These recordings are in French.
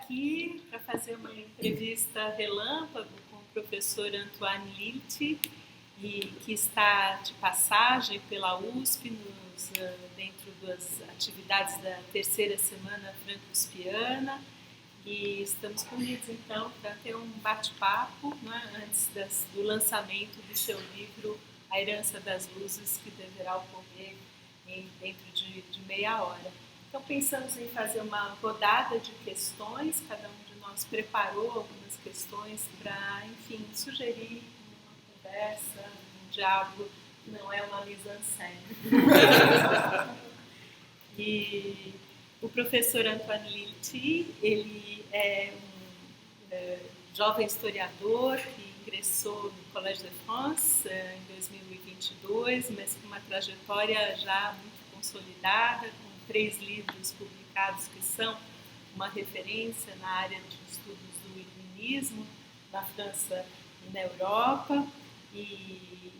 aqui para fazer uma entrevista relâmpago com o professor Antoine Lilty, que está de passagem pela USP dentro das atividades da terceira semana franco-uspiana. E estamos reunidos, então, para ter um bate-papo, né, antes do lançamento do seu livro A Herança das Luzes, que deverá ocorrer dentro de meia hora. Então, pensamos em fazer uma rodada de questões, cada um de nós preparou algumas questões para, enfim, sugerir uma conversa, um diálogo, que não é uma mise-en-scène. E o professor Antoine Lilty, ele é um jovem historiador que ingressou no Collège de France em 2022, mas com uma trajetória já muito consolidada, com 3 livros publicados que são uma referência na área de estudos do iluminismo na França e na Europa. E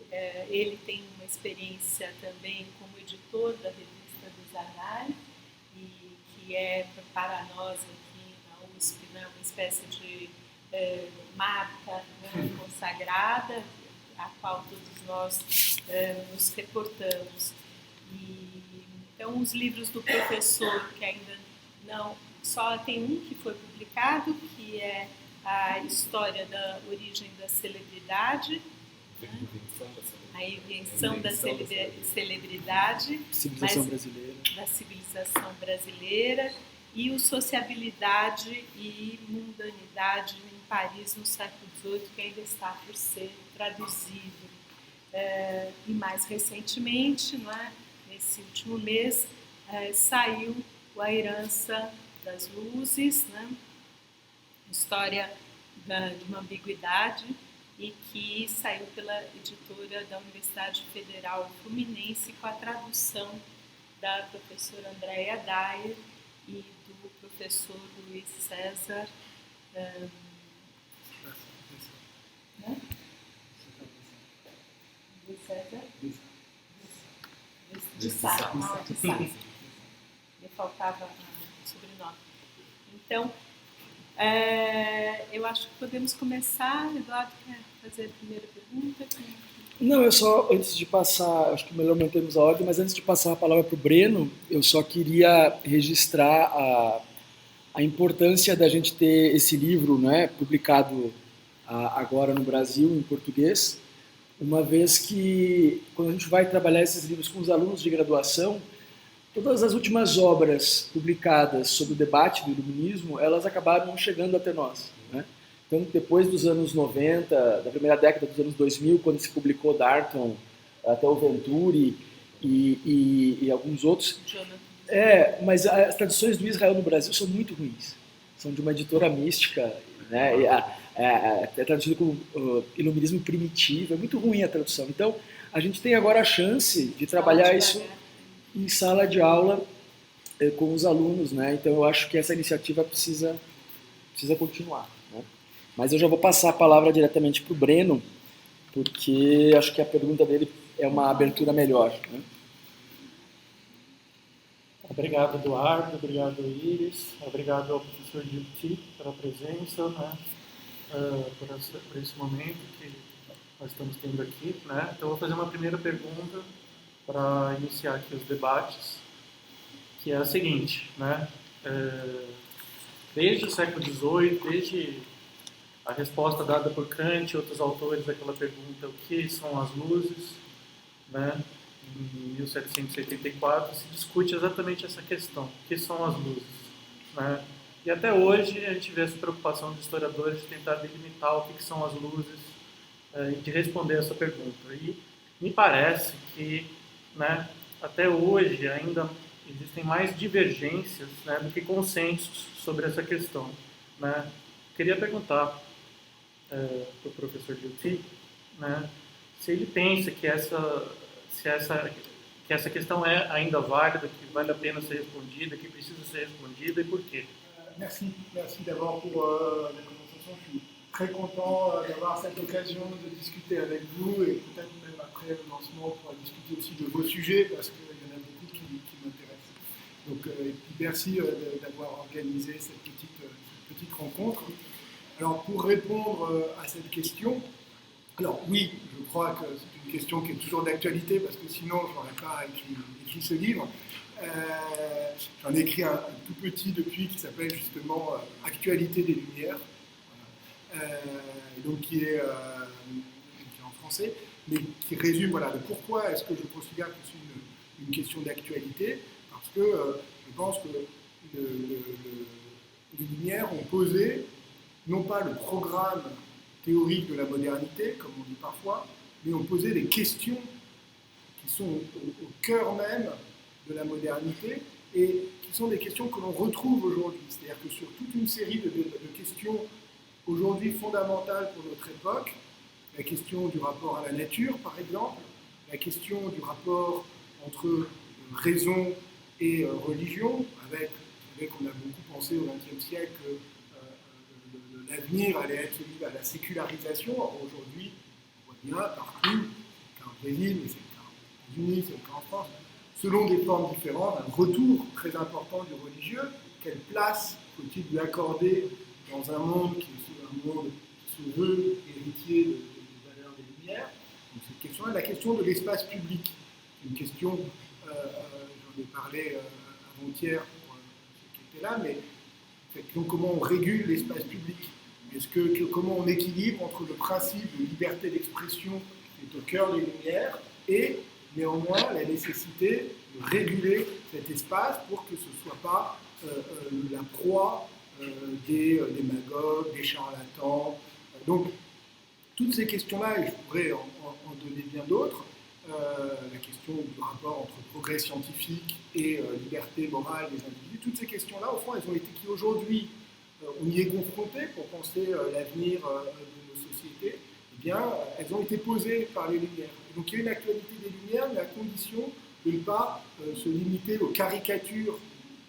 ele tem uma experiência também como editor da revista dos Annales, que é para nós aqui na USP, né, uma espécie de marca, né, consagrada, a qual todos nós nos reportamos. Então, os livros do professor, que ainda não... Só tem um que foi publicado, que é a História da Origem da Celebridade, a Invenção da Celebridade, da Civilização Brasileira, e o Sociabilidade e Mundanidade em Paris no século XVIII, que ainda está por ser traduzido. E mais recentemente, não é? Nesse último mês, saiu A Herança das Luzes, né? História de uma ambiguidade, e que saiu pela editora da Universidade Federal Fluminense com a tradução da professora Andréa Dyer e do professor Luiz César Luiz César de Sá. Me faltava o sobrenome. Então, eu acho que podemos começar. Eduardo, quer fazer a primeira pergunta? Não, eu só, antes de passar, acho que melhor mantermos a ordem, mas antes de passar a palavra para o Breno, eu só queria registrar a importância da gente ter esse livro, né, publicado agora no Brasil, em português, uma vez que, quando a gente vai trabalhar esses livros com os alunos de graduação, todas as últimas obras publicadas sobre o debate do iluminismo, elas acabaram chegando até nós, né? Então, depois dos anos 90, da primeira década dos anos 2000, quando se publicou Darton, até o Venturi e alguns outros, mas as traduções do Israel no Brasil são muito ruins. São de uma editora mística, né? É traduzido como iluminismo primitivo, é muito ruim a tradução. Então, a gente tem agora a chance de trabalhar isso em sala de aula com os alunos, né? Então eu acho que essa iniciativa precisa continuar, né? Mas eu já vou passar a palavra diretamente para o Breno, porque acho que a pergunta dele é uma abertura melhor, né? Obrigado, Eduardo, obrigado, Iris, obrigado ao professor Lilty pela presença, né? Por esse momento que nós estamos tendo aqui, né? Então eu vou fazer uma primeira pergunta para iniciar aqui os debates, que é a seguinte, né? Desde o século XVIII, desde a resposta dada por Kant e outros autores daquela pergunta, o que são as luzes, né? Em 1784, se discute exatamente essa questão, o que são as luzes, né? E até hoje a gente vê essa preocupação dos historiadores de tentar delimitar o que são as luzes e de responder essa pergunta. E me parece que, né, até hoje ainda existem mais divergências, né, do que consensos sobre essa questão, né? Queria perguntar para o professor Lilty, né, se ele pensa que essa questão é ainda válida, que vale a pena ser respondida, que precisa ser respondida, e por quê? Merci d'abord pour la conversation. Je suis très content d'avoir cette occasion de discuter avec vous, et peut-être même après le lancement, on pourra discuter aussi de vos sujets, parce qu'il y en a beaucoup qui m'intéressent. Donc, merci d'avoir organisé cette petite petite rencontre. Alors, pour répondre à cette question, alors oui, je crois que c'est une question qui est toujours d'actualité, parce que sinon, je n'aurais pas écrit ce livre. J'en ai écrit un tout petit depuis qui s'appelle justement Actualité des Lumières, donc qui est en français, mais qui résume voilà, le pourquoi est-ce que je considère que c'est une question d'actualité, parce que je pense que les Lumières ont posé non pas le programme théorique de la modernité, comme on dit parfois, mais ont posé des questions qui sont au cœur même de la modernité et qui sont des questions que l'on retrouve aujourd'hui. C'est-à-dire que sur toute une série de questions aujourd'hui fondamentales pour notre époque, la question du rapport à la nature, par exemple, la question du rapport entre raison et religion, avec on a beaucoup pensé au XXe siècle que l'avenir allait être celui à la sécularisation. Or, aujourd'hui, on voit bien partout, c'est le cas au Brésil, mais c'est le cas aux États-Unis, c'est le cas en France, selon des formes différentes, un retour très important du religieux. Quelle place faut-il lui accorder dans un monde qui est un monde qui se veut héritier des valeurs des Lumières? Donc, cette question-là, la question de l'espace public, une question, j'en ai parlé avant-hier pour ceux qui étaient là, mais comment on régule l'espace public? Comment on équilibre entre le principe de liberté d'expression qui est au cœur des Lumières et néanmoins la nécessité de réguler cet espace pour que ce ne soit pas la proie des démagogues, des charlatans. Donc, toutes ces questions-là, et je pourrais en donner bien d'autres, la question du rapport entre progrès scientifique et liberté morale des individus, toutes ces questions-là, au fond, elles ont été qui aujourd'hui, on y est confronté pour penser l'avenir de nos sociétés, eh bien, elles ont été posées par les Lumières. Et donc, il y a une actualité des Lumières, mais à condition de ne pas se limiter aux caricatures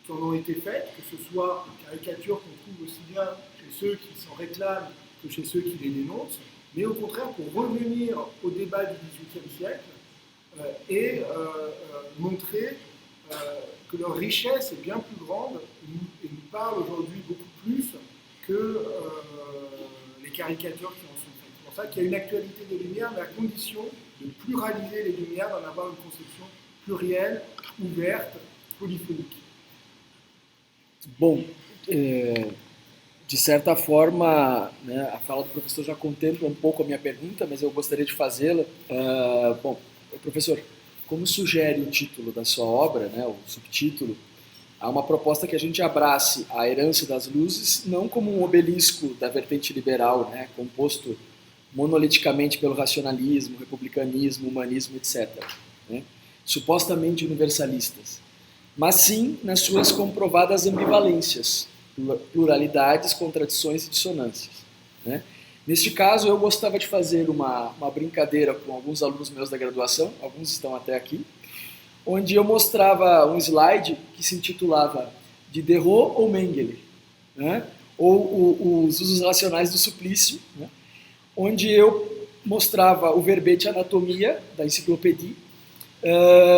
qui en ont été faites, que ce soit des caricatures qu'on trouve aussi bien chez ceux qui s'en réclament que chez ceux qui les dénoncent, mais au contraire pour revenir au débat du XVIIIe siècle et montrer que leur richesse est bien plus grande et nous parle aujourd'hui beaucoup plus que les caricatures qui en sont faites. C'est pour ça qu'il y a une actualité des Lumières, mais à condition de pluraliser les Lumières, d'en avoir une conception plurielle, ouverte, polyphonique. Bom, de certa forma, né, a fala do professor já contempla um pouco a minha pergunta, mas eu gostaria de fazê-la. Bom, professor, como sugere o título da sua obra, né, o subtítulo, há uma proposta que a gente abrace a herança das luzes não como um obelisco da vertente liberal, né, composto monoliticamente pelo racionalismo, republicanismo, humanismo, etc., né, supostamente universalistas, mas sim nas suas comprovadas ambivalências, pluralidades, contradições e dissonâncias, né? Neste caso, eu gostava de fazer uma brincadeira com alguns alunos meus da graduação, alguns estão até aqui, onde eu mostrava um slide que se intitulava Diderot ou Mengele, né? Ou os usos racionais do suplício, né? Onde eu mostrava o verbete anatomia da enciclopédia,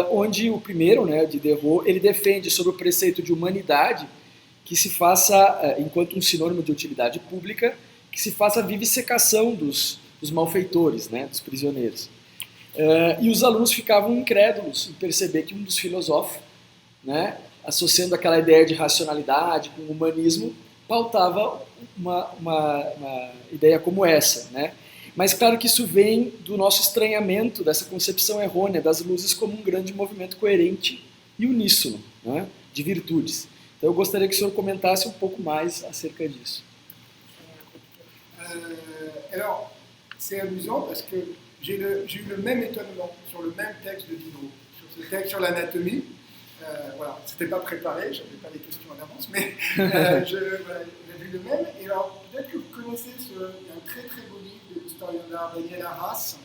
onde o primeiro, né, Diderot, ele defende sobre o preceito de humanidade que se faça, enquanto um sinônimo de utilidade pública, que se faça a vivisecação dos malfeitores, né, dos prisioneiros. E os alunos ficavam incrédulos em perceber que um dos filósofos, né, associando aquela ideia de racionalidade com o humanismo, pautava uma ideia como essa, né? Mas claro que isso vem do nosso estranhamento dessa concepção errônea das luzes como um grande movimento coerente e uníssono, né, de virtudes. Então eu gostaria que o senhor comentasse um pouco mais acerca disso. Alors, c'est amusant parce que j'ai eu le même étonnement sur le même texte de Diderot, sur ce texte sur l'anatomie. Voilà, c'était pas préparé, j'avais pas les questions en avance, mais j'ai vu le même. Et alors, peut-être que vous connaissez un très très beau livre de l'historien d'art Daniel Arras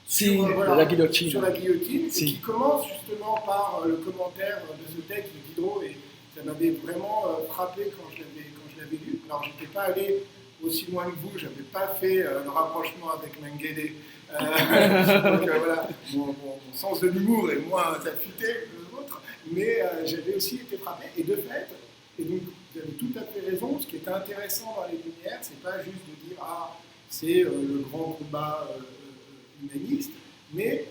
sur la guillotine. Sur la guillotine, Si. et qui commence justement par le commentaire de ce texte de Diderot, et ça m'avait vraiment frappé quand je l'avais lu. Alors, j'étais pas allé aussi loin que vous, j'avais pas fait le rapprochement avec Mengele. Donc voilà, mon sens de l'humour est moins affûté que le vôtre, mais j'avais aussi été frappé, et de fait, et donc vous avez tout à fait raison. Ce qui est intéressant dans les Lumières, c'est pas juste de dire ah c'est le grand combat humaniste, mais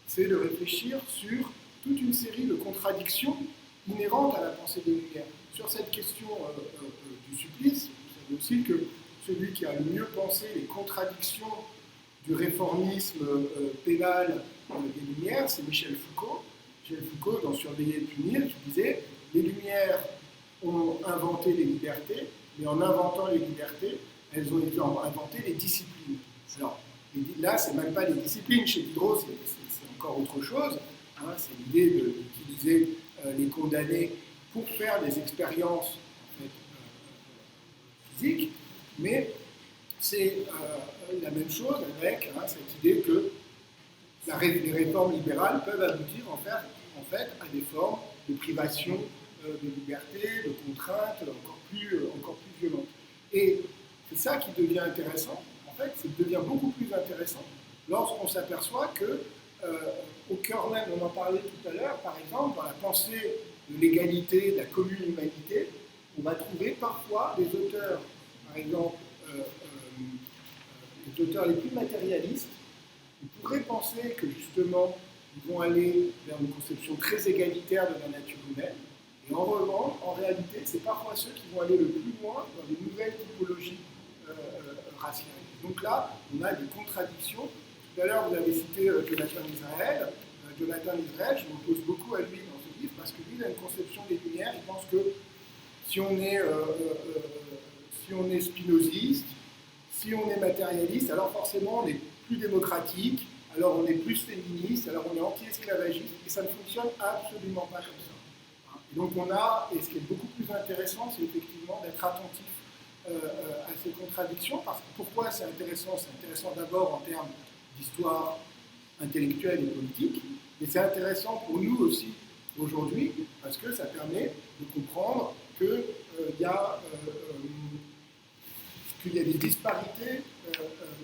c'est de réfléchir sur toute une série de contradictions inhérentes à la pensée des Lumières. Sur cette question du supplice, vous savez aussi que celui qui a le mieux pensé les contradictions du réformisme pénal des Lumières, c'est Michel Foucault. Michel Foucault, dans Surveiller et punir, qui disait les Lumières ont inventé les libertés, mais en inventant les libertés, elles ont inventé les disciplines. Alors, là, c'est même pas les disciplines. Chez Diderot, c'est encore autre chose. Hein, c'est l'idée d'utiliser les condamnés pour faire des expériences en fait, physiques, mais c'est la même chose avec cette idée que les réformes libérales peuvent aboutir en fait à des formes de privation de liberté, de contraintes encore plus violentes. Et c'est ça qui devient intéressant. En fait, ça devient beaucoup plus intéressant lorsqu'on s'aperçoit que au cœur même, on en parlait tout à l'heure, par exemple, dans la pensée de l'égalité, de la commune humanité, on va trouver parfois des auteurs, par exemple, les auteurs les plus matérialistes, ils pourraient penser que justement, ils vont aller vers une conception très égalitaire de la nature humaine, et en revanche, en réalité, c'est parfois ceux qui vont aller le plus loin dans les nouvelles typologies raciales. Donc là, on a des contradictions. Tout à l'heure, vous avez cité Jonathan Israel. Jonathan Israel, je m'oppose beaucoup à lui dans ce livre, parce que lui, il a une conception des Lumières. Il pense que si on est spinoziste, si on est matérialiste, alors forcément on est plus démocratique, alors on est plus féministe, alors on est anti-esclavagiste, et ça ne fonctionne absolument pas comme ça. Et donc et ce qui est beaucoup plus intéressant, c'est effectivement d'être attentif à ces contradictions, parce que pourquoi c'est intéressant? C'est intéressant d'abord en termes d'histoire intellectuelle et politique, mais c'est intéressant pour nous aussi aujourd'hui, parce que ça permet de comprendre qu'il y a des disparités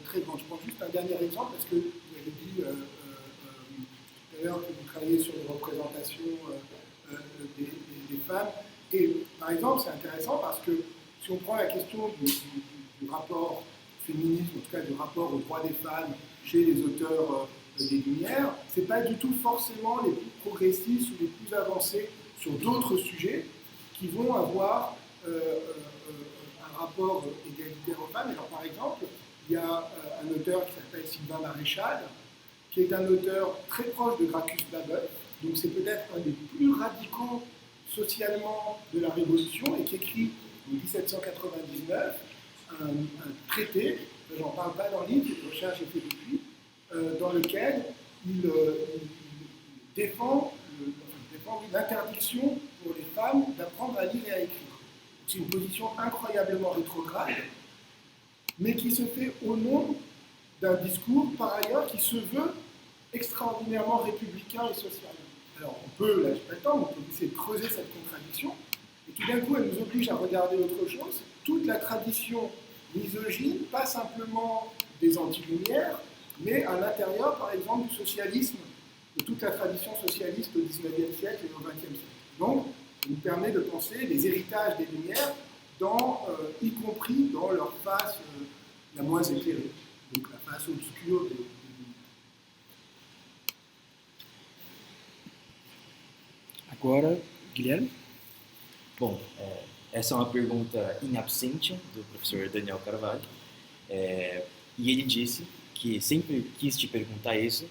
très grandes. Je prends juste un dernier exemple, parce que vous avez dit tout à l'heure que vous travaillez sur les représentations des femmes. Et par exemple, c'est intéressant parce que si on prend la question du rapport féminisme, en tout cas du rapport aux droits des femmes chez les auteurs des Lumières, ce n'est pas du tout forcément les plus progressistes ou les plus avancés sur d'autres sujets qui vont avoir un rapport égalitaire aux femmes. Alors par exemple, il y a un auteur qui s'appelle Sylvain Maréchal, qui est un auteur très proche de Gracchus Babeuf, donc c'est peut-être un des plus radicaux socialement de la Révolution, et qui écrit en 1799 un traité, j'en parle pas dans le livre, les recherches étaient depuis, dans lequel il défend l'interdiction pour les femmes d'apprendre à lire et à écrire. C'est une position incroyablement rétrograde, mais qui se fait au nom d'un discours, par ailleurs, qui se veut extraordinairement républicain et social. Alors, on peut, là, je prétends, on peut essayer de creuser cette contradiction, et tout d'un coup, elle nous oblige à regarder autre chose. Toute la tradition misogyne, pas simplement des anti-lumières, mais à l'intérieur, par exemple, du socialisme, de toute la tradition socialiste au XIXe siècle et au XXe siècle. Donc, ça nous permet de penser les héritages des Lumières, y compris dans leur face la moins éclairée, donc la face obscure des Lumières. Agora, Guilherme? Bom, essa é uma pergunta in absentia do professor Daniel Carvalho, e ele disse que sempre quis te perguntar isso,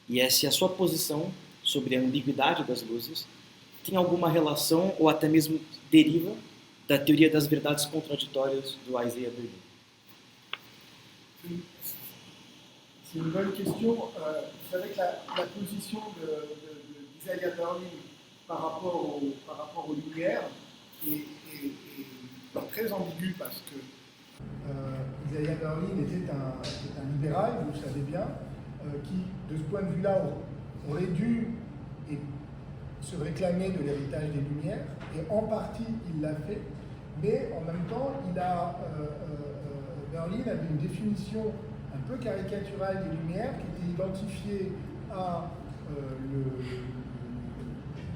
e é se a sua posição sobre a ambiguidade das luzes tem alguma relação ou até mesmo deriva da teoria das verdades contraditórias do Isaiah Berlin. C'est une bonne question. Vous savez que la position d'Isaiah Berlin par rapport aux Lumières est très ambiguë, parce que Isaiah Berlin était un libéral, vous le savez bien, qui, de ce point de vue-là, aurait dû se réclamer de l'héritage des Lumières, et en partie il l'a fait, mais en même temps, Berlin avait une définition un peu caricaturale des Lumières qui était identifiée à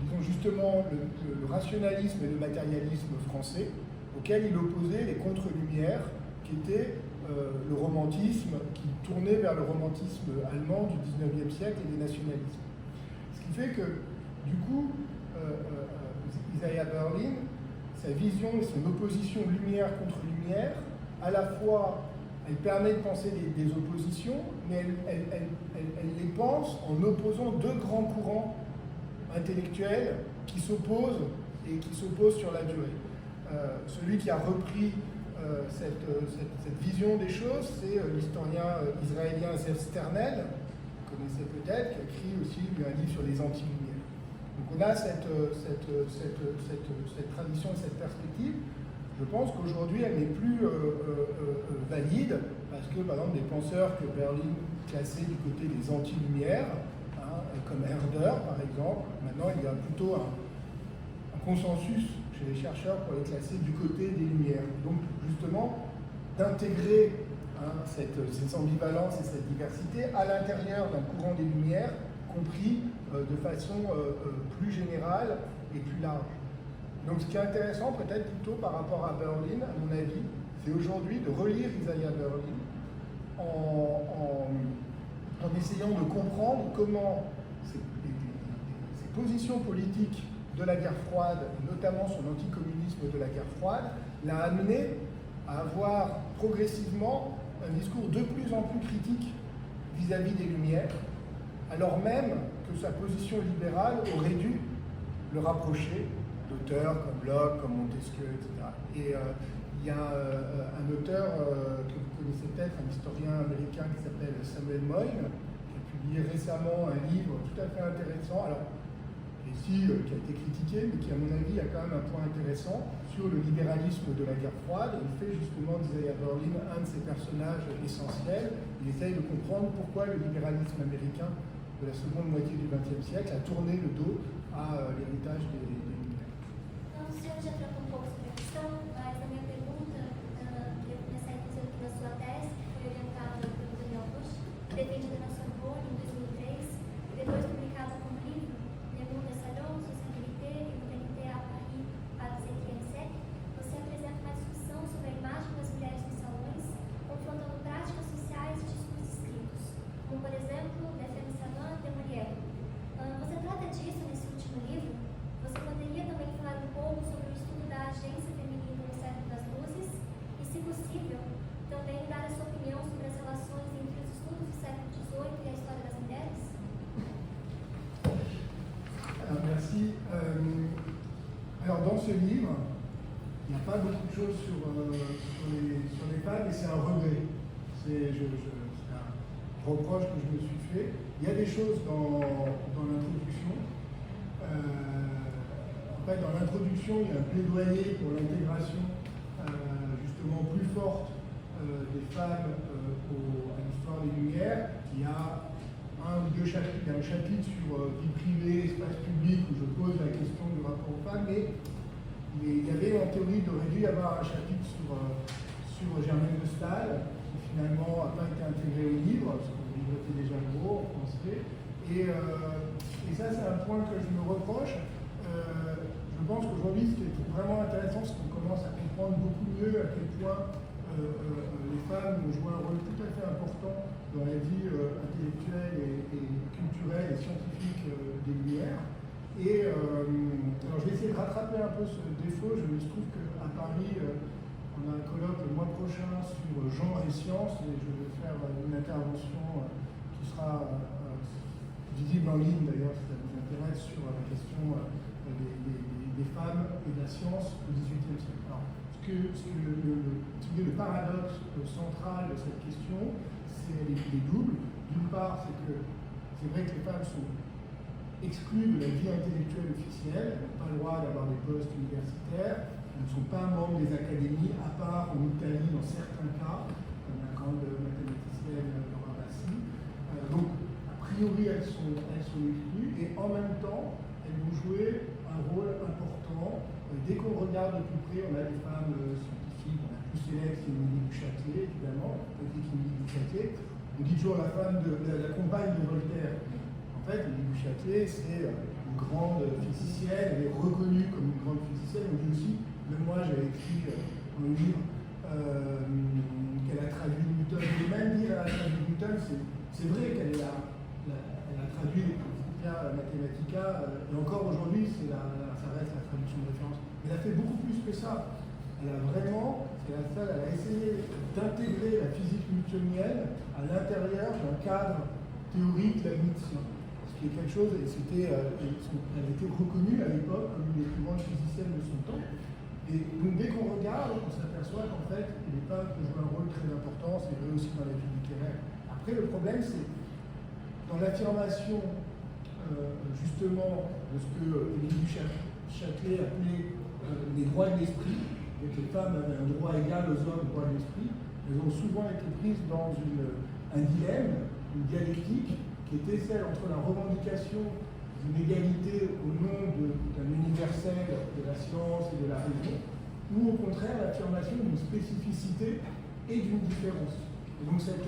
disons justement le rationalisme et le matérialisme français, auquel il opposait les contre-lumières, qui étaient le romantisme, qui tournait vers le romantisme allemand du 19e siècle et des nationalismes. Ce qui fait que, du coup, Isaiah Berlin, sa vision et son opposition lumière contre lumière, à la fois, elle permet de penser des oppositions, mais elle les pense en opposant deux grands courants intellectuels qui s'opposent et qui s'opposent sur la durée. Celui qui a repris cette vision des choses, c'est l'historien israélien Zev Sternel, vous connaissez peut-être, qui a écrit aussi un livre sur les anti-lumières. Donc on a cette tradition et cette perspective. Je pense qu'aujourd'hui, elle n'est plus valide, parce que, par exemple, des penseurs que Berlin classait du côté des anti-lumières, comme Herder, par exemple, maintenant il y a plutôt un consensus chez les chercheurs pour les classer du côté des lumières. Donc, justement, d'intégrer cette ambivalence et cette diversité à l'intérieur d'un courant des lumières, compris de façon plus générale et plus large. Donc ce qui est intéressant, peut-être plutôt par rapport à Berlin, à mon avis, c'est aujourd'hui de relire Isaiah Berlin en essayant de comprendre comment ces positions politiques de la guerre froide, notamment sur l'anticommunisme de la guerre froide, l'a amené à avoir progressivement un discours de plus en plus critique vis-à-vis des Lumières, alors même que sa position libérale aurait dû le rapprocher d'auteurs comme Locke, comme Montesquieu, etc. Et il y a un auteur que vous connaissez peut-être, un historien américain qui s'appelle Samuel Moyn, qui a publié récemment un livre tout à fait intéressant, alors ici qui a été critiqué, mais qui à mon avis a quand même un point intéressant sur le libéralisme de la guerre froide. Il fait justement d'Isaiah Berlin un de ses personnages essentiels. Il essaye de comprendre pourquoi le libéralisme américain de la seconde moitié du XXe siècle a tourné le dos à l'héritage des Lumières. Não, o senhor já tratou um pouco sobre a questão, mas a minha pergunta, eu comecei dizendo que na sua tese, que foi orientada pelo Daniel Bush, defendida na Sorbonne em 2003, e depois publicada como livro, Le Monde des Salons, Sociabilité et Modernité à Paris, par le XVIe siècle, você apresenta uma discussão sobre a imagem das mulheres nos salões, confrontando práticas sociais e discursos escritos, como, por exemplo, Le Femme Savante de Molière. Você trata disso nesse último livro? Você poderia também falar um pouco sobre o estudo da agência feminina no século das luzes e, se possível, também dar a sua opinião sobre as relações entre os estudos do século XVIII e a história das mulheres? Alors, merci. Alors, dans ce livre, il n'y a pas beaucoup de choses sur les femmes, et c'est un regret. C'est un reproche que je me suis fait. Il y a des choses dans l'introduction. En fait, dans l'introduction, il y a un plaidoyer pour l'intégration justement plus forte des femmes à l'histoire des Lumières, qui a un ou deux chapitres. Il y a un chapitre sur vie privée, espace public, où je pose la question du rapport aux femmes, mais il y avait en théorie, il aurait dû y avoir un chapitre sur Germaine de Staël, qui finalement n'a pas été intégré au livre, parce que le livre était déjà gros en français. Et ça, c'est un point que je me reproche. Je pense qu'aujourd'hui, ce qui est vraiment intéressant, c'est qu'on commence à comprendre beaucoup mieux à quel point les femmes jouent un rôle tout à fait important dans la vie intellectuelle et culturelle et scientifique des Lumières. Et alors je vais essayer de rattraper un peu ce défaut. Il se trouve qu'à Paris, on a un colloque le mois prochain sur genre et science, et je vais faire une intervention qui sera visible en ligne d'ailleurs, si ça vous intéresse, sur la question des femmes et de la science au XVIIIe siècle. Alors, le paradoxe central de cette question, c'est les doubles. D'une part, c'est que c'est vrai que les femmes sont exclues de la vie intellectuelle officielle, elles n'ont pas le droit d'avoir des postes universitaires, elles ne sont pas membres des académies, à part en Italie dans certains cas, comme la grande mathématicienne Laura Bassi. Donc, a priori, elles sont exclues, et en même temps, elles vont jouer un rôle important. Dès qu'on regarde de plus près, on a des femmes scientifiques, on a plus célèbre, c'est Émilie du Châtelet, évidemment, petite Émilie du Châtelet. On dit toujours la femme de la compagne de Voltaire. En fait, Émilie du Châtelet, c'est une grande physicienne, elle est reconnue comme une grande physicienne, on dit aussi de moi, j'avais écrit un livre qu'elle a traduit Newton. Et même dire qu'elle a traduit Newton, c'est vrai qu'elle a traduit les Principia Mathematica, et encore aujourd'hui, ça reste la traduction de référence. Mais elle a fait beaucoup plus que ça. Elle a essayé d'intégrer la physique newtonienne à l'intérieur d'un cadre théorique leibnizien. Ce qui est quelque chose, et elle était reconnue à l'époque comme une des plus grandes physiciennes de son temps. Et donc dès qu'on regarde, on s'aperçoit qu'en fait, les peintres jouent un rôle très important, c'est vrai aussi dans la vie littéraire. Après, le problème, c'est dans l'affirmation justement de ce que Émilie Châtelet appelait les droits de l'esprit, et que les femmes avaient un droit égal aux hommes, droits de l'esprit, elles ont souvent été prises dans un dilemme, une dialectique, qui était celle entre la revendication d'une égalité au nom d'un universel de la science et de la raison, ou au contraire l'affirmation d'une spécificité et d'une différence. Et donc cette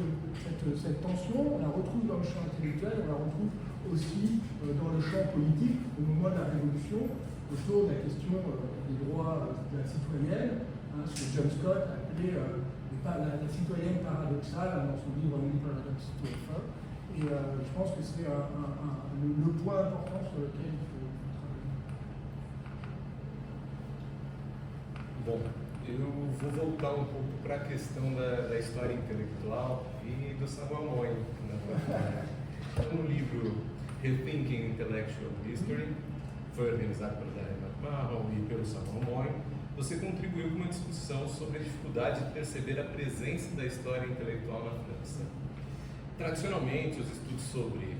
tension, on la retrouve dans le champ intellectuel, on la retrouve aussi dans le champ politique, au moment de la Révolution, autour de la question des droits de la citoyenne, ce que John Scott a appelé la citoyenne paradoxale dans son livre New Paradox to Offer. Et je pense que c'est le point important sur lequel il faut travailler. Bom, eu vou voltar pouco para a questão da história intelectual e do Samuel Moyn. No livro Rethinking Intellectual History, foi organizado pelo Daniel McMahon e pelo Samuel Moyn, você contribuiu com uma discussão sobre a dificuldade de perceber a presença da história intelectual na França. Tradicionalmente, os estudos sobre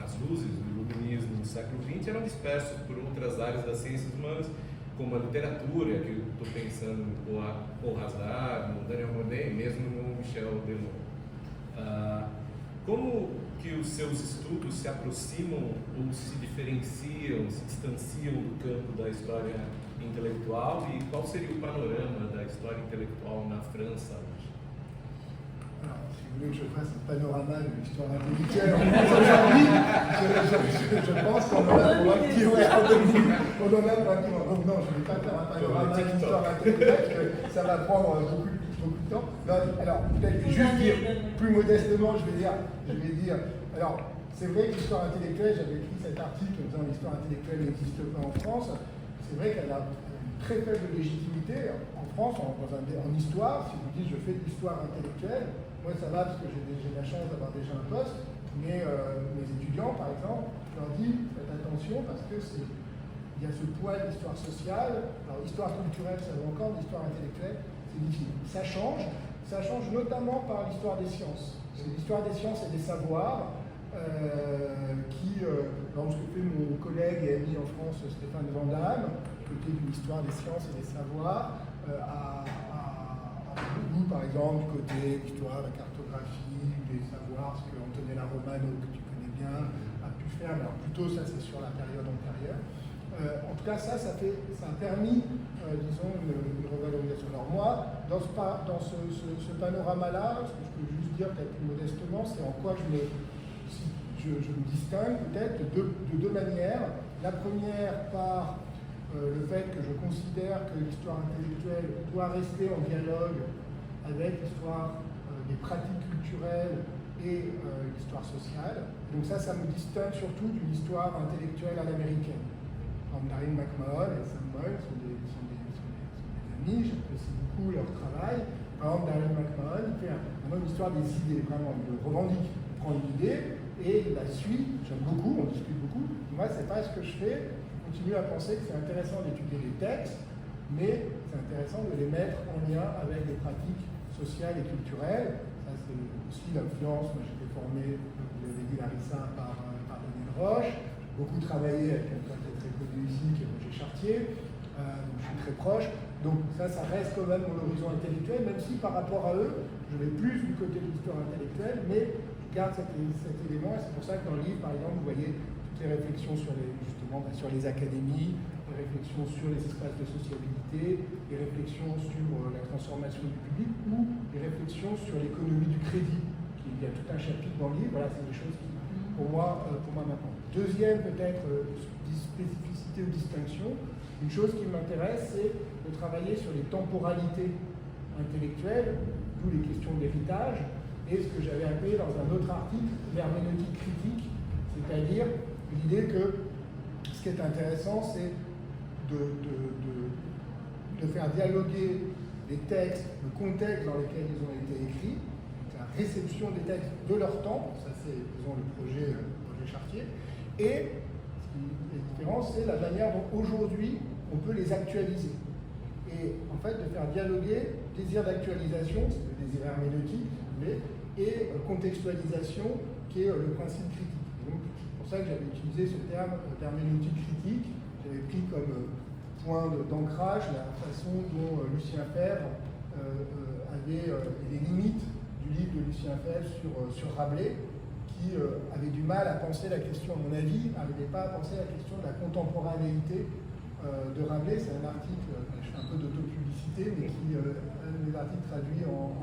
as luzes do iluminismo no século XX eram dispersos por outras áreas das ciências humanas, como a literatura, que eu estou pensando no Paul Hazard, no Daniel Monet, mesmo no Michel Delon. Como que os seus estudos se aproximam ou se diferenciam, se distanciam do campo da história intelectual, e qual seria o panorama da história intelectual na França hoje? Alors, si vous voulez que je fasse un panorama de l'histoire intellectuelle en France aujourd'hui, je pense qu'on en a pour un petit moment. Non, je ne vais pas faire un panorama de l'histoire intellectuelle, parce que ça va prendre beaucoup de temps. Non, alors, peut-être juste dire, plus modestement, je vais dire, alors, c'est vrai que l'histoire intellectuelle, j'avais écrit cet article en disant l'histoire intellectuelle n'existe pas en France. C'est vrai qu'elle a une très faible légitimité en France, en histoire. Si vous dites je fais de l'histoire intellectuelle, moi ça va parce que j'ai la chance d'avoir déjà un poste, mais mes étudiants par exemple, je leur dis faites attention parce que il y a ce poids d'histoire sociale. Alors l'histoire culturelle ça va encore, l'histoire intellectuelle c'est difficile. Ça change notamment par l'histoire des sciences. C'est l'histoire des sciences et des savoirs dans ce que fait mon collègue et ami en France Stéphane Van Damme, côté de l'histoire des sciences et des savoirs, nous par exemple du côté de l'histoire, la cartographie, des savoirs, ce que Antonella Romano, que tu connais bien, a pu faire, mais alors plutôt ça c'est sur la période antérieure. En tout cas ça a permis, disons, une revalorisation. Alors moi, dans ce panorama-là, ce que je peux juste dire peut-être plus modestement, c'est en quoi je me distingue peut-être de deux manières. La première par le fait que je considère que l'histoire intellectuelle doit rester en dialogue avec l'histoire des pratiques culturelles et l'histoire sociale. Donc ça me distingue surtout d'une histoire intellectuelle à l'américaine. Darin McMahon et Sam Moyn sont des amis, j'apprécie beaucoup leur travail. Par exemple, Darin McMahon, il fait une histoire des idées, vraiment, il revendique, il prend une idée et il la suit, j'aime beaucoup, on discute beaucoup. Moi, c'est pas ce que je fais, je continue à penser que c'est intéressant d'étudier les textes, mais c'est intéressant de les mettre en lien avec les pratiques sociales et culturelles. Ça, c'est aussi l'influence, moi j'étais formé, vous l'avez dit Larissa, par Daniel Roche, j'ai beaucoup travaillé avec quelqu'un qui est très connu ici, qui est Roger Chartier, donc je suis très proche. Donc ça reste quand même mon horizon intellectuel, même si par rapport à eux, je vais plus du côté de l'histoire intellectuelle, mais je garde cet élément, et c'est pour ça que dans le livre, par exemple, vous voyez toutes les réflexions sur les académies, les réflexions sur les espaces de sociabilité, les réflexions sur la transformation du public, ou les réflexions sur l'économie du crédit. Il y a tout un chapitre dans le livre, voilà, c'est des choses qui, pour moi, m'apportent. Deuxième, peut-être, spécificité spécificité ou distinction. Une chose qui m'intéresse, c'est de travailler sur les temporalités intellectuelles, d'où les questions d'héritage, et ce que j'avais appelé dans un autre article, l'herméneutique critique, c'est-à-dire l'idée que ce qui est intéressant, c'est de faire dialoguer les textes, le contexte dans lequel ils ont été écrits, la réception des textes de leur temps, ça c'est, disons, le projet Chartier, et ce qui est différent, c'est la manière dont aujourd'hui on peut les actualiser. Et en fait, de faire dialoguer désir d'actualisation, c'est le désir herméneutique, et contextualisation, qui est le principe critique. Donc, c'est pour ça que j'avais utilisé ce terme d'herméneutique critique. J'avais pris comme point d'ancrage la façon dont Lucien Febvre avait les limites du livre de Lucien Febvre sur Rabelais, qui avait du mal à penser la question, à mon avis, n'arrivait pas à penser la question de la contemporanéité de Rabelais. C'est un article, je fais un peu d'autopublicité, mais qui est un des articles traduits en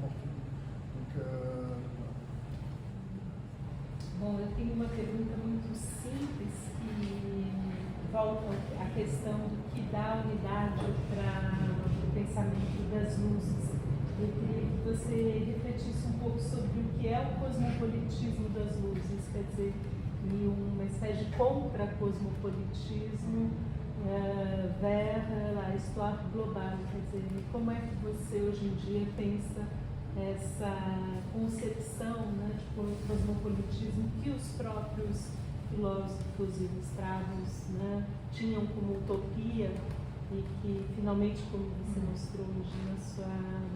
portugais. Donc, voilà. Bom, eu tenho uma pergunta muito simples que volta à questão do que dá unidade para o pensamento das luzes. Eu queria que você refletisse um pouco sobre o que é o cosmopolitismo das luzes, quer dizer, e uma espécie de contra-cosmopolitismo vers a histoire global, quer dizer, como é que você hoje em dia pensa essa concepção, né, de cosmopolitismo que os próprios filósofos ilustrados, né, tinham como utopia e que finalmente, como você mostrou hoje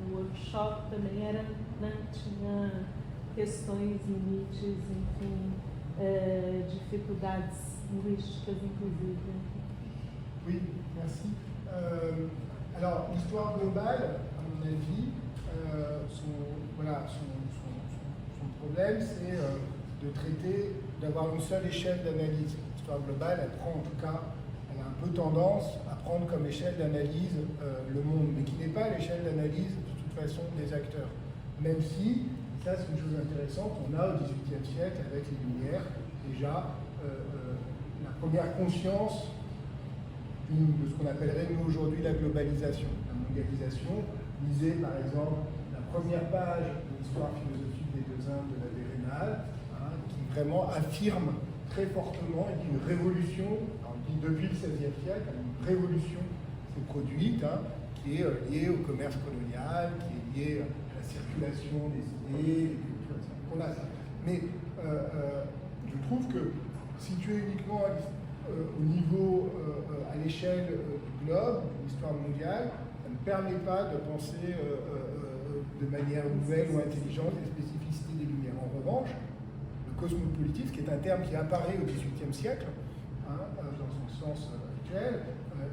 no workshop, também era, né, tinha questões, limites, enfim, dificuldades linguísticas inclusive. Oui, merci. Alors, l'histoire globale, à mon avis, son problème, c'est de traiter, d'avoir une seule échelle d'analyse. L'histoire globale, elle prend en tout cas, elle a un peu tendance à prendre comme échelle d'analyse le monde, mais qui n'est pas l'échelle d'analyse de toute façon des acteurs. Même si, ça c'est une chose intéressante, on a au XVIIIe siècle, avec les Lumières, déjà la première conscience de ce qu'on appellerait nous aujourd'hui la globalisation, la mondialisation. Lisez par exemple la première page de l'histoire philosophique des deux Indes de la Vérénale, qui vraiment affirme très fortement et une révolution, on dit depuis le XVIe siècle, une révolution s'est produite, qui est liée au commerce colonial, qui est liée à la circulation des idées, des cultures, etc. On a ça. Mais je trouve que situé uniquement au niveau, à l'échelle du globe, de l'histoire mondiale, ça ne permet pas de penser de manière nouvelle ou intelligente les spécificités des Lumières. En revanche, le cosmopolitisme, qui est un terme qui apparaît au XVIIIe siècle, dans son sens actuel,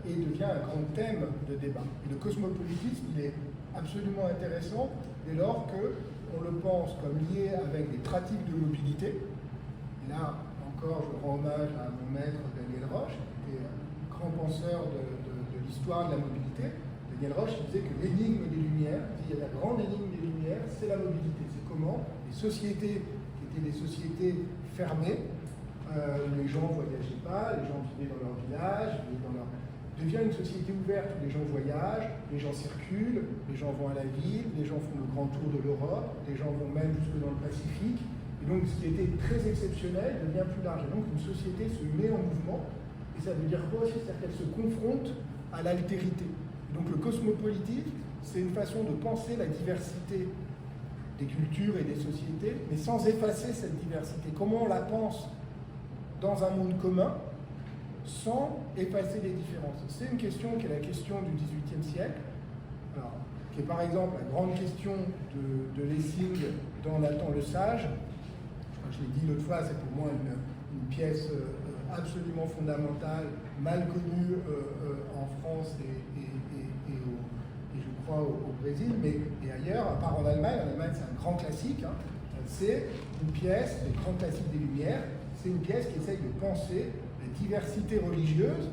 et devient un grand thème de débat. Et le cosmopolitisme, il est absolument intéressant dès lors qu'on le pense comme lié avec des pratiques de mobilité. Et là, encore, je rends hommage à mon maître Daniel Roche, qui était un grand penseur de l'histoire de la mobilité. Daniel Roche disait que l'énigme des Lumières, il y a la grande énigme des Lumières, c'est la mobilité. C'est comment les sociétés, qui étaient des sociétés fermées, les gens ne voyageaient pas, les gens vivaient dans leur village, devient une société ouverte où les gens voyagent, les gens circulent, les gens vont à la ville, les gens font le grand tour de l'Europe, les gens vont même jusque dans le Pacifique. Et donc, ce qui était très exceptionnel devient plus large. Et donc, une société se met en mouvement. Et ça veut dire quoi aussi? C'est-à-dire qu'elle se confronte à l'altérité. Donc, le cosmopolitisme, c'est une façon de penser la diversité des cultures et des sociétés, mais sans effacer cette diversité. Comment on la pense dans un monde commun, sans effacer les différences? C'est une question qui est la question du XVIIIe siècle, alors, qui est par exemple la grande question de Lessing dans Nathan le Sage. Je l'ai dit l'autre fois, c'est pour moi une pièce absolument fondamentale, mal connue en France et je crois au Brésil, mais et ailleurs, à part en Allemagne. En Allemagne, c'est un grand classique. C'est une pièce, le grand classique des Lumières, c'est une pièce qui essaye de penser la diversité religieuse,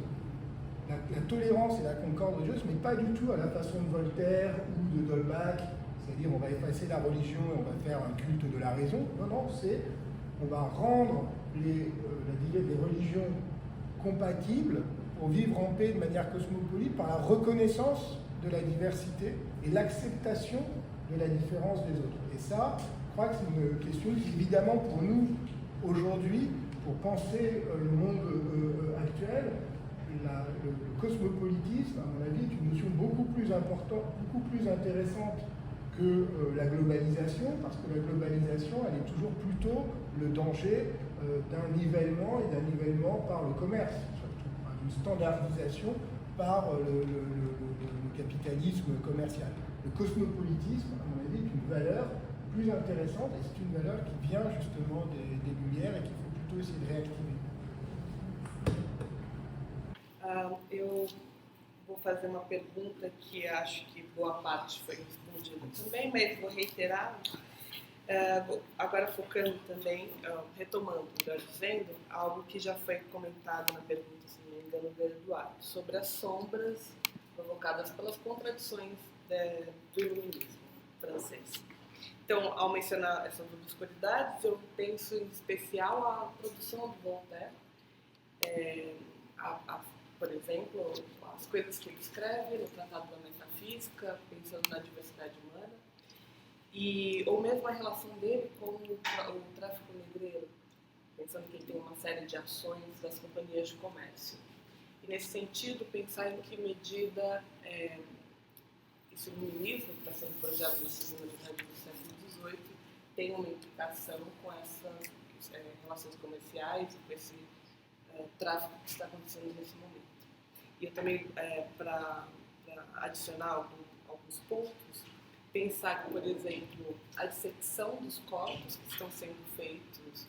la tolérance et la concorde religieuse, mais pas du tout à la façon de Voltaire ou de D'Holbach, c'est-à-dire on va effacer la religion et on va faire un culte de la raison. Non, non, on va rendre les religions compatible pour vivre en paix de manière cosmopolite par la reconnaissance de la diversité et l'acceptation de la différence des autres. Et ça, je crois que c'est une question qui, évidemment, pour nous, aujourd'hui, pour penser le monde actuel, le cosmopolitisme, à mon avis, est une notion beaucoup plus importante, beaucoup plus intéressante que la globalisation, parce que la globalisation, elle est toujours plutôt le danger d'un nivellement, et d'un nivellement par le commerce, surtout, hein, d'une standardisation par le capitalisme commercial. Le cosmopolitisme, à mon avis, est une valeur plus intéressante, et c'est une valeur qui vient justement des Lumières et qu'il faut plutôt essayer de réactiver. Eu vou fazer uma pergunta que acho que boa parte foi respondida também, mas vou reiterar. Agora focando também, retomando, melhor dizendo, algo que já foi comentado na pergunta, se não me engano, do Eduardo, sobre as sombras provocadas pelas contradições do iluminismo francês. Então, ao mencionar essas obscuridades, eu penso em especial a produção do Voltaire, por exemplo, as coisas que ele escreve no Tratado da Metafísica, pensando na diversidade humana, ou mesmo a relação dele com o tráfico negreiro, pensando que ele tem uma série de ações das companhias de comércio. E, nesse sentido, pensar em que medida esse iluminismo que está sendo forjado na segunda metade do século XVIII tem uma implicação com essas relações comerciais e com esse tráfico que está acontecendo nesse momento. E eu também, para adicionar alguns pontos, pensar que, por exemplo, a dissecção dos corpos que estão sendo feitos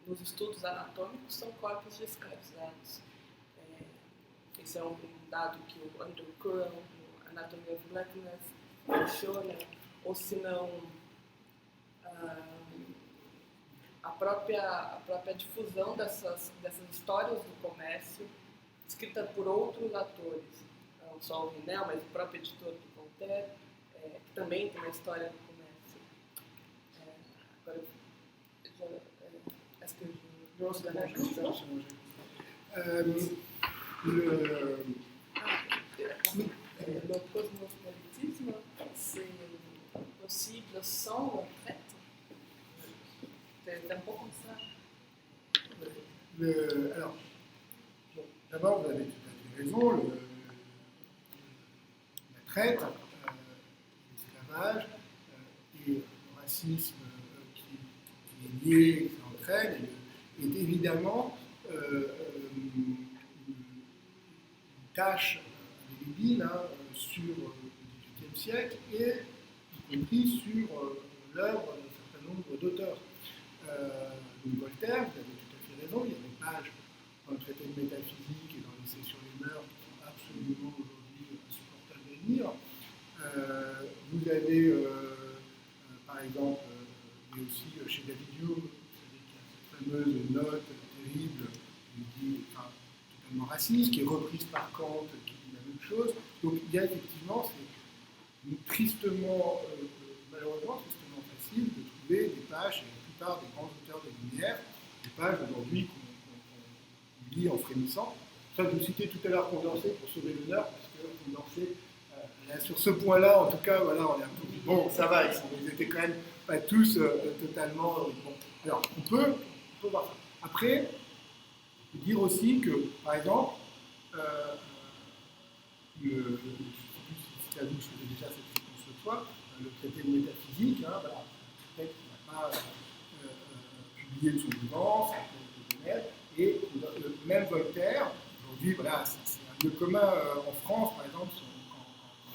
nos estudos anatômicos são corpos descartados. Esse é um dado que o Andrew Curran, no Anatomy of Blackness, menciona, ou se não a própria difusão dessas histórias do comércio escrita por outros atores, não só o Rinel, mas o próprio editor do Voltaire, que também tem uma história do comércio. Agora, est-ce que je Non, c'est la même chose. Le cosmopolitisme, c'est possible sans la traite. C'est un peu comme ça. Alors, bon, d'abord, vous avez tout à fait raison. La traite, l'esclavage et le racisme qui est lié, qui entraîne, est évidemment une tâche indélébile sur le XVIIIe siècle et y compris sur l'œuvre d'un certain nombre d'auteurs. Donc Voltaire, vous avez tout à fait raison, il y a des pages dans le traité de métaphysique et dans l'essai sur les mœurs qui sont absolument aujourd'hui insupportables à lire. Vous avez, par exemple, mais aussi chez David Hume, cette fameuse note terrible, totalement raciste, qui est reprise par Kant, qui dit la même chose. Donc il y a effectivement, c'est tristement, malheureusement, tristement facile de trouver des pages, et la plupart des grands auteurs des Lumières, des pages aujourd'hui qu'on lit en frémissant. Ça, je vous citais tout à l'heure Condorcet pour sauver l'honneur, parce que Condorcet, sur ce point-là, en tout cas, voilà, on est un peu bon, ça va, ils étaient quand même pas tous totalement bon. Alors, on peut voir ça. Après, on peut dire aussi que, par exemple, je ne sais plus si c'est à vous que je faisais déjà cette séquence de fois, le traité de métaphysique, voilà, peut-être qu'il n'a pas publié de son vivant, et même Voltaire, aujourd'hui, voilà, c'est un lieu commun en France, par exemple, quand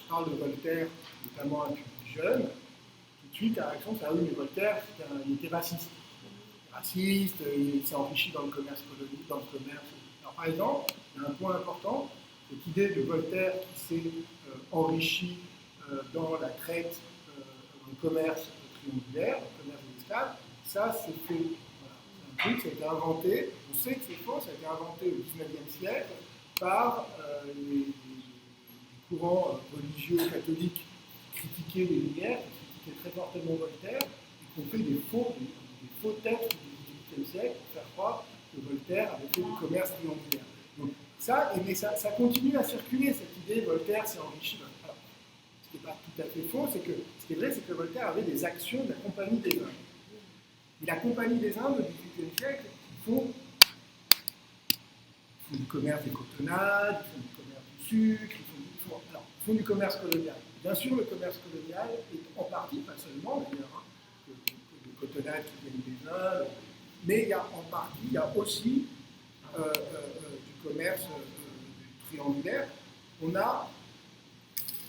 je parle de Voltaire, notamment à un public jeune, tout de suite, la réaction, c'est ah oui, mais Voltaire, il était raciste. Raciste, il s'est enrichi dans le commerce colonial, dans le commerce. Alors, par exemple, il y a un point important, cette idée de Voltaire qui s'est enrichi dans la traite, dans le commerce triangulaire, le commerce des esclaves, ça, c'est faux. Voilà. C'est un truc, ça a été inventé, on sait que c'est faux, ça a été inventé au XIXe siècle par les courants religieux catholiques qui critiquaient les Lumières, qui critiquaient très fortement Voltaire, et qui ont fait des faux textes du XVIIIe siècle pour faire croire que Voltaire avait fait du commerce triangulaire. Donc ça, mais ça continue à circuler, cette idée, Voltaire s'est enrichi. Alors, ce qui n'est pas tout à fait faux, c'est que ce qui est vrai, c'est que Voltaire avait des actions de la Compagnie des Indes. Et la Compagnie des Indes, au XVIIIe siècle, ils font du commerce des cotonnades, ils font du commerce du sucre, ils font du commerce colonial. Bien sûr, le commerce colonial est en partie, pas seulement d'ailleurs, le cotonnade qui viennent des Indes, mais il y a en partie, il y a aussi du commerce triangulaire. On n'a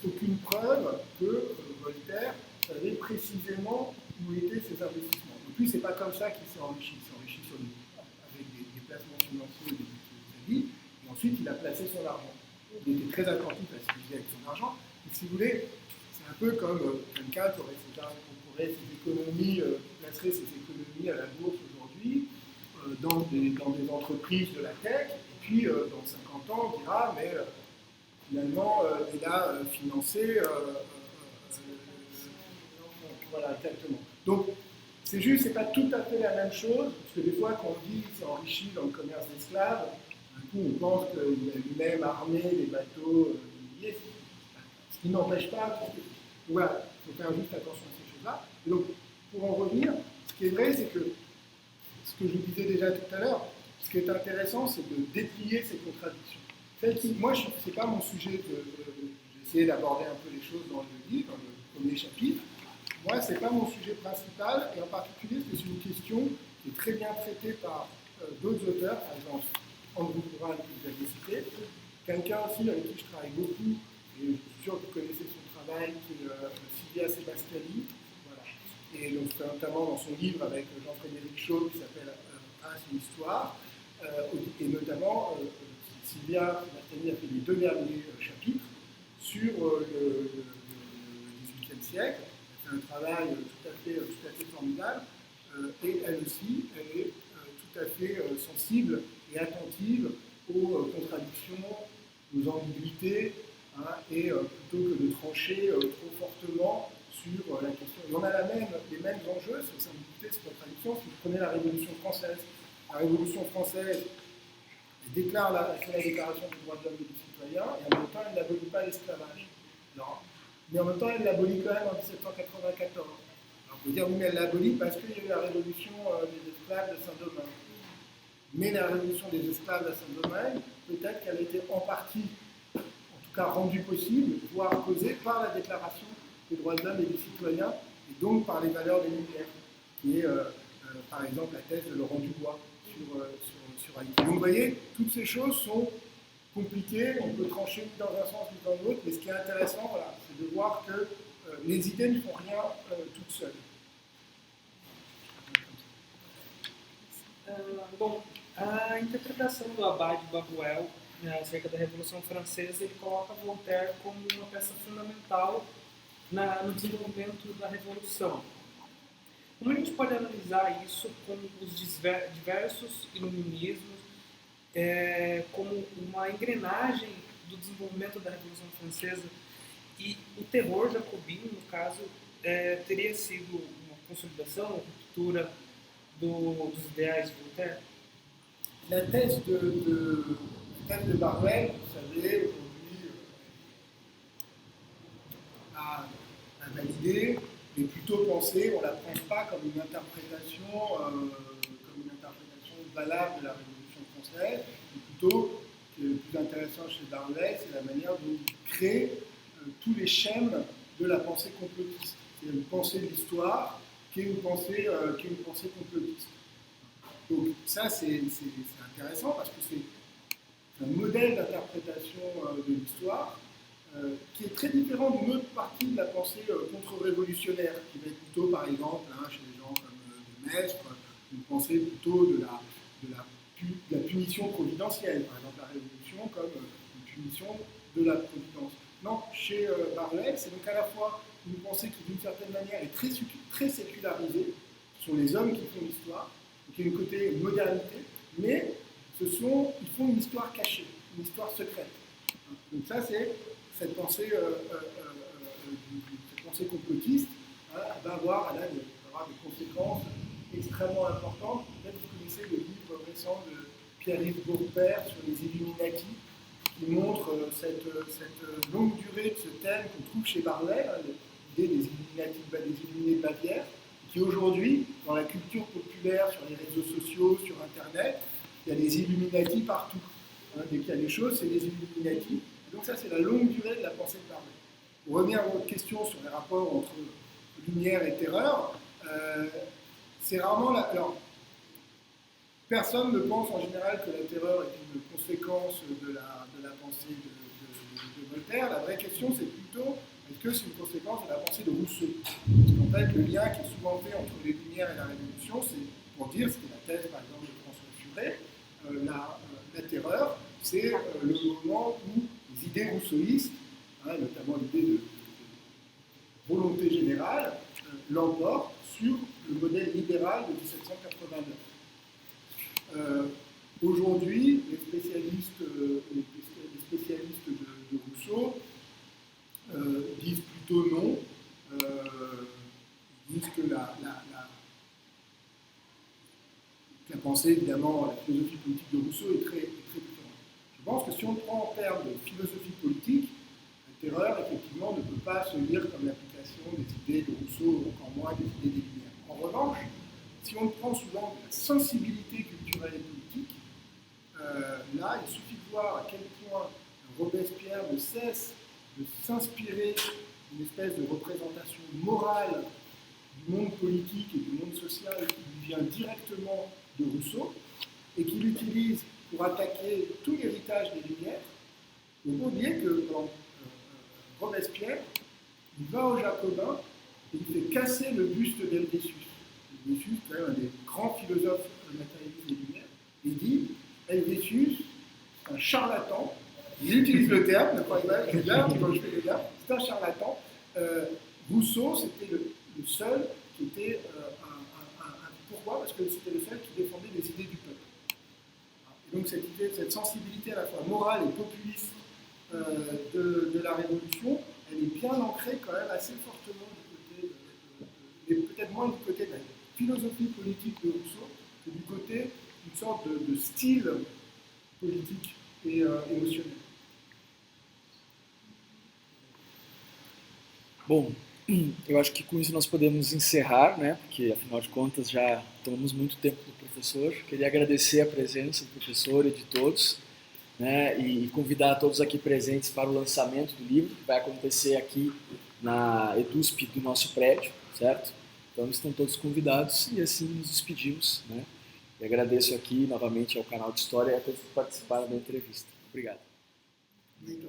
aucune preuve que Voltaire savait précisément où étaient ses investissements. Donc lui, c'est pas comme ça qu'il s'est enrichi. Il s'est enrichi avec des placements financiers de sa vie, et ensuite il a placé son argent. Il était très attentif à ce qu'il faisait avec son argent. Et si vous voulez, c'est un peu comme quelqu'un qui aurait ses économies, placerait ses économies à la bourse aujourd'hui, dans des entreprises de la tech, et puis dans 50 ans, on dira, mais finalement, il a financé. Voilà, exactement. Donc, c'est juste, c'est pas tout à fait la même chose, parce que des fois, quand on dit qu'il s'est enrichi dans le commerce d'esclaves, du coup, on pense qu'il a lui-même armé les bateaux liés, ce qui n'empêche pas. Voilà, il faut faire juste attention à ces choses-là. Et donc, pour en revenir, ce qui est vrai, c'est que ce que je vous disais déjà tout à l'heure, ce qui est intéressant, c'est de déplier ces contradictions. Moi, ce n'est pas mon sujet, j'ai essayé d'aborder un peu les choses dans le livre, dans le premier chapitre. Moi, ce n'est pas mon sujet principal, et en particulier, c'est une question qui est très bien traitée par d'autres auteurs, par exemple Andrew Courant, que vous avez cité, quelqu'un aussi avec qui je travaille beaucoup, et je suis sûr que vous connaissez son travail, qui est Silvia Sebastani, voilà. Et donc, notamment dans son livre avec Jean-Frédéric Chaud, qui s'appelle Trace une histoire, et notamment Silvia Sebastani a fait les 2 derniers chapitres sur le XVIIIe siècle. C'est un travail tout à fait formidable, et elle aussi, elle est tout à fait sensible et attentive aux contradictions, aux ambiguïtés, hein, et plutôt que de trancher trop fortement sur la question. Et on a les mêmes enjeux, ces ambiguïtés, ces contradictions, si vous prenez la Révolution française. La Révolution française déclare la Déclaration des droits de l'homme et du citoyen, et en même temps, elle n'abolit pas l'esclavage. Mais en même temps, elle l'abolit quand même en 1794. Alors, on peut dire, oui, mais elle l'abolit parce qu'il y a eu la révolution des esclaves de Saint-Domingue. Mais la révolution des esclaves de Saint-Domingue, peut-être qu'elle a été en partie, en tout cas rendue possible, voire causée par la Déclaration des droits de l'homme et du citoyen, et donc par les valeurs des Lumières, qui est, par exemple, la thèse de Laurent Dubois sur Haïti. Donc, vous voyez, toutes ces choses sont compliquées, on peut trancher ni dans un sens ni dans l'autre, mais ce qui est intéressant, voilà, c'est de voir que les idées ne font rien toutes seules. Bom, a interpretação do Abade Babuel acerca da Revolução Francesa, ele coloca Voltaire como uma peça fundamental no desenvolvimento da Revolução. Como a gente pode analisar isso com os diversos iluminismos, como uma engrenagem do desenvolvimento da Revolução Francesa, e o terror jacobino, no caso, teria sido uma consolidação, uma ruptura dos ideais de Voltaire? La thèse de Baruel, vous savez, aujourd'hui, a validé, mais plutôt pensée, on ne la pense pas comme une interprétation valable de la Révolution française, mais plutôt, ce qui est le plus intéressant chez Baruel, c'est la manière dont il crée tous les schèmes de la pensée complotiste. C'est une pensée de l'histoire qui est une pensée complotiste. Donc ça, c'est intéressant parce que c'est un modèle d'interprétation de l'histoire qui est très différent d'une autre partie de la pensée contre-révolutionnaire, qui va être plutôt, par exemple, chez des gens comme de Maistre, une pensée plutôt de la punition providentielle, par exemple la Révolution comme une punition de la providence. Non, chez Baruel, c'est donc à la fois une pensée qui, d'une certaine manière, est très sécularisée, ce sont les hommes qui font l'histoire, qui a un côté modernité, mais ils font une histoire cachée, une histoire secrète. Donc ça, c'est cette pensée complotiste, va avoir des conséquences extrêmement importantes. Peut-être que vous connaissez le livre récent de Pierre-Yves Beaurepaire sur les Illuminati, qui montre cette longue durée de ce thème qu'on trouve chez Barlet, l'idée des Illuminati, des Illuminés de Bavière, qui aujourd'hui, dans la culture populaire, sur les réseaux sociaux, sur Internet, il y a des Illuminati partout. Dès qu'il y a des choses, c'est des Illuminati. Et donc ça, c'est la longue durée de la pensée de Barlet. Pour revenir à votre question sur les rapports entre lumière et terreur, c'est rarement la... Alors, personne ne pense en général que la terreur est une conséquence de la pensée de Voltaire. La vraie question, c'est plutôt, est-ce que c'est une conséquence de la pensée de Rousseau? En fait, le lien qui est souvent fait entre les Lumières et la Révolution, c'est pour dire, c'était la thèse par exemple de François Furet, la terreur, c'est le moment où les idées rousseauistes, notamment l'idée de volonté générale, l'emportent sur le modèle libéral de 1789. Aujourd'hui, les spécialistes de Rousseau disent plutôt non, disent que la pensée, évidemment, la philosophie politique de Rousseau est très différente. Je pense que si on le prend en termes de philosophie politique, la terreur, effectivement, ne peut pas se lire comme l'application des idées de Rousseau, ou encore moins des idées des Lumières. En revanche, si on le prend sous l'angle de la sensibilité culturelle et politique, là, il suffit de voir à quel point Robespierre ne cesse de s'inspirer d'une espèce de représentation morale du monde politique et du monde social qui lui vient directement de Rousseau et qu'il utilise pour attaquer tout l'héritage des Lumières. Il ne faut pas oublier que dans Robespierre, il va aux Jacobins et il fait casser le buste d'Helvétius. Helvétius, quand même un des grands philosophes matérialistes des Lumières, et dit Helvétius, c'est un charlatan. Il utilise le terme, ne croyez pas, je fais le terme, c'est un charlatan. Rousseau, c'était le seul qui était pourquoi? Parce que c'était le seul qui défendait les idées du peuple. Et donc cette sensibilité à la fois morale et populiste de la Révolution, elle est bien ancrée quand même assez fortement du côté, et peut-être moins du côté de la philosophie politique de Rousseau, que du côté d'une sorte de style politique et émotionnel. Bom, eu acho que com isso nós podemos encerrar, né? Porque afinal de contas já tomamos muito tempo do professor. Queria agradecer a presença do professor e de todos, né? E convidar todos aqui presentes para o lançamento do livro, que vai acontecer aqui na EDUSP do nosso prédio, certo? Então estão todos convidados e assim nos despedimos, né? E agradeço aqui novamente ao canal de História e a todos que participaram da entrevista. Obrigado. Muito